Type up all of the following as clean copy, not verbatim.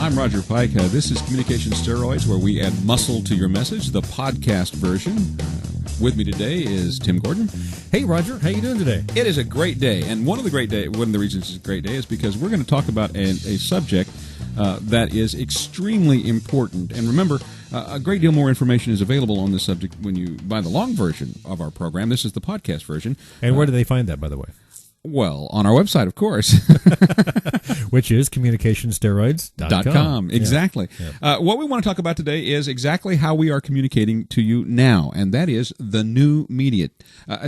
I'm Roger Pike. This is Communication Steroids, where we add muscle to your message, the podcast version. With me today is Tim Gordon. Hey, Roger. How you doing today? It is a great day, and one of the reasons it's a great day is because we're going to talk about a subject that is extremely important. And remember, a great deal more information is available on this subject when you buy the long version of our program. This is the podcast version. And where do they find that, by the way? Well, on our website, of course. Which is communicationsteroids.com. Exactly. Yeah. What we want to talk about today is exactly how we are communicating to you now, and that is the new media.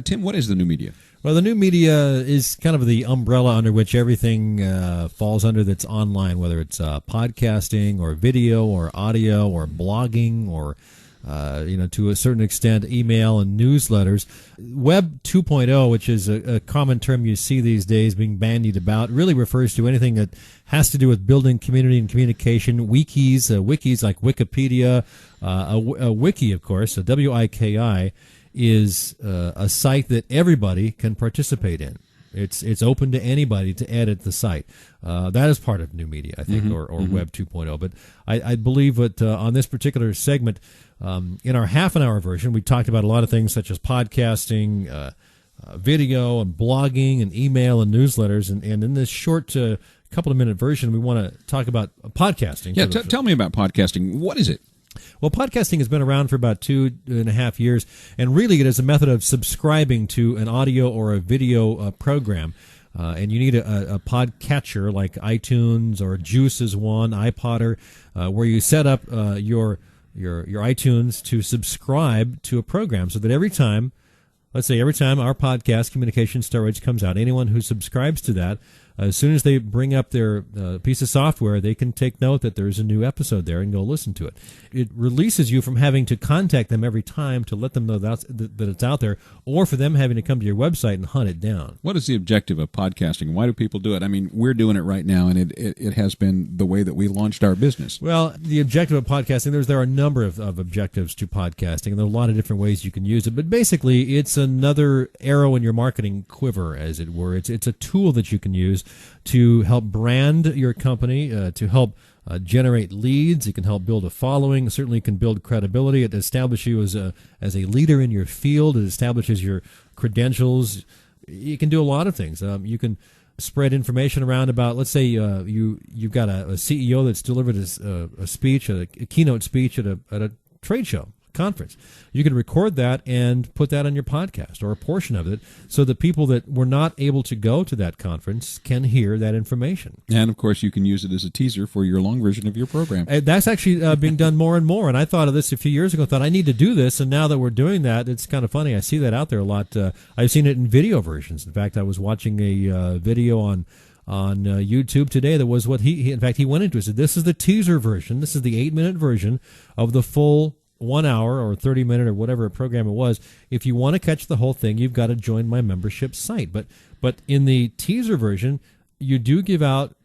Tim, what is the new media? Well, the new media is kind of the umbrella under which everything falls under that's online, whether it's podcasting or video or audio or blogging or to a certain extent, email and newsletters. Web 2.0, which is a common term you see these days being bandied about, really refers to anything that has to do with building community and communication. Wikis like Wikipedia, a wiki, of course, a WIKI, is a site that everybody can participate in. It's open to anybody to edit the site. That is part of new media, I think, or Web 2.0. But I believe that on this particular segment, in our half-an-hour version, we talked about a lot of things such as podcasting, video, and blogging, and email, and newsletters. And in this short couple-of-minute version, we want to talk about podcasting. Yeah, tell me about podcasting. What is it? Well, podcasting has been around for about 2.5 years, and really it is a method of subscribing to an audio or a video program. And you need a podcatcher like iTunes or Juice is one, iPodder, where you set up your iTunes to subscribe to a program so that every time our podcast, Communication Steroids, comes out, anyone who subscribes to that, as soon as they bring up their piece of software, they can take note that there's a new episode there and go listen to it. It releases you from having to contact them every time to let them know that it's out there, or for them having to come to your website and hunt it down. What is the objective of podcasting? Why do people do it? I mean, we're doing it right now, and it has been the way that we launched our business. Well, the objective of podcasting, there are a number of objectives to podcasting, and there are a lot of different ways you can use it. But basically, it's another arrow in your marketing quiver, as it were. It's a tool that you can use to help brand your company, to help generate leads. It can help build a following. It certainly can build credibility. It establishes you as a leader in your field. It establishes your credentials. You can do a lot of things. You can spread information around about, let's say you've got a CEO that's delivered a speech, a keynote speech at a trade show, conference. You can record that and put that on your podcast or a portion of it so that people that were not able to go to that conference can hear that information. And, of course, you can use it as a teaser for your long version of your program. That's actually being done more and more, and I thought of this a few years ago, thought I need to do this, and now that we're doing that, it's kind of funny. I see that out there a lot. I've seen it in video versions. In fact, I was watching a video on YouTube today that was what he went into it. Said, this is the teaser version. This is the 8-minute version of the full 1 hour or 30-minute or whatever program it was. If you want to catch the whole thing, you've got to join my membership site. But in the teaser version, you do give out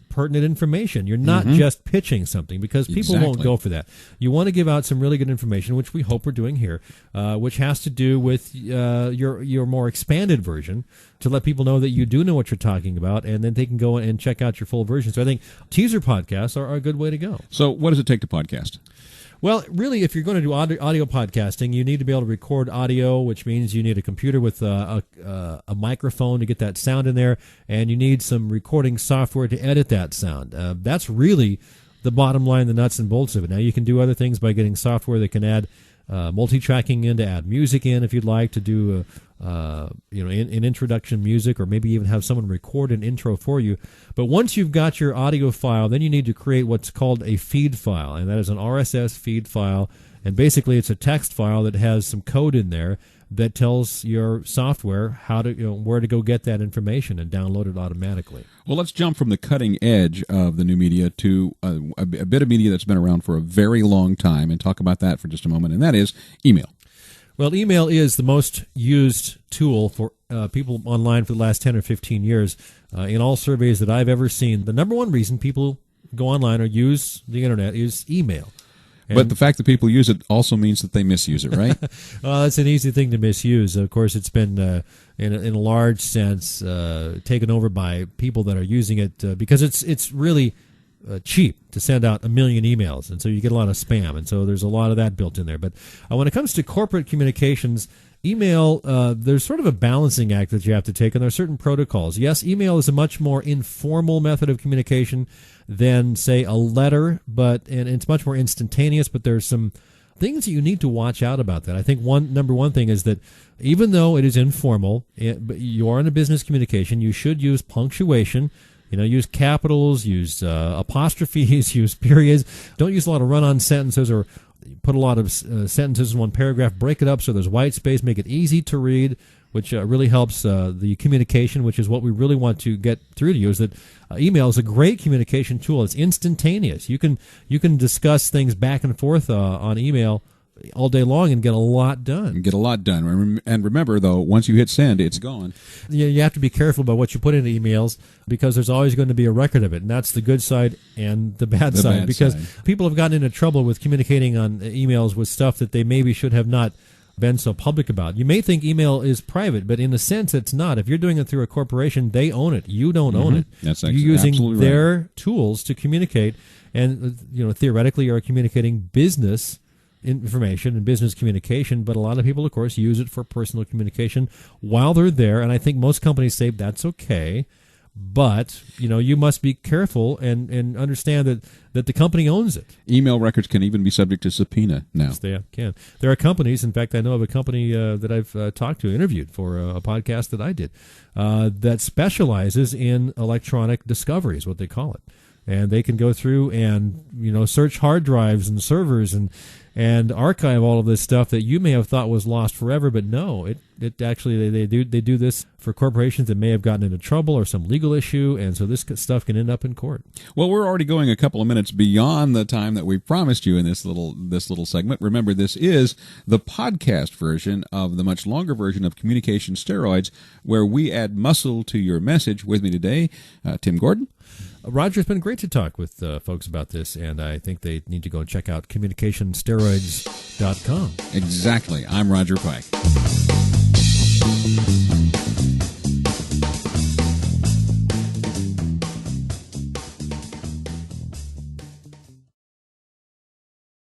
pertinent information. You're not just pitching something, because people won't go for that. You want to give out some really good information, which we hope we're doing here, which has to do with your more expanded version, to let people know that you do know what you're talking about, and then they can go and check out your full version. So I think teaser podcasts are a good way to go. So what does it take to podcast? Well, really, if you're going to do audio podcasting, you need to be able to record audio, which means you need a computer with a microphone to get that sound in there, and you need some recording software to edit that sound. That's really the bottom line, the nuts and bolts of it. Now, you can do other things by getting software that can add multi-tracking in, to add music in if you'd like to do an introduction music, or maybe even have someone record an intro for you. But once you've got your audio file, then you need to create what's called a feed file, and that is an RSS feed file. And basically, it's a text file that has some code in there that tells your software how to, where to go get that information and download it automatically. Well, let's jump from the cutting edge of the new media to a bit of media that's been around for a very long time, and talk about that for just a moment, and that is email. Well, email is the most used tool for people online for the last 10 or 15 years. In all surveys that I've ever seen, the number one reason people go online or use the internet is email. But the fact that people use it also means that they misuse it, right? Well, that's an easy thing to misuse. Of course, it's been, in a large sense, taken over by people that are using it because it's really cheap to send out 1 million emails, and so you get a lot of spam, and so there's a lot of that built in there. But when it comes to corporate communications, email, there's sort of a balancing act that you have to take, and there are certain protocols. Yes, email is a much more informal method of communication than, say, a letter, and it's much more instantaneous, but there's some things that you need to watch out about that. I think number one thing is that even though it is informal, but you are in a business communication, you should use punctuation. Use capitals, use apostrophes, use periods. Don't use a lot of run-on sentences or put a lot of sentences in one paragraph. Break it up so there's white space. Make it easy to read, which really helps the communication, which is what we really want to get through to you, is that email is a great communication tool. It's instantaneous. You can discuss things back and forth on email all day long and get a lot done. And remember, though, once you hit send, it's gone. You have to be careful about what you put into emails, because there's always going to be a record of it, and that's the good side and the bad side. Because people have gotten into trouble with communicating on emails with stuff that they maybe should have not been so public about. You may think email is private, but in a sense it's not. If you're doing it through a corporation, they own it. You don't own it. That's you're using their right. tools to communicate, and theoretically you're communicating business information and business communication, but a lot of people, of course, use it for personal communication while they're there, and I think most companies say that's okay, but you must be careful and understand that the company owns it. Email records can even be subject to subpoena now. Yes, they can. There are companies, in fact, I know of a company that I've talked to, interviewed for a podcast that I did, that specializes in electronic discovery, is what they call it. And they can go through and search hard drives and servers and archive all of this stuff that you may have thought was lost forever, but no, it actually they do this for corporations that may have gotten into trouble or some legal issue, and so this stuff can end up in court. Well, we're already going a couple of minutes beyond the time that we promised you in this little segment. Remember, this is the podcast version of the much longer version of Communication Steroids, where we add muscle to your message. With me today, Tim Gordon. Roger, it's been great to talk with folks about this, and I think they need to go and check out communicationsteroids.com. Exactly. I'm Roger Pike.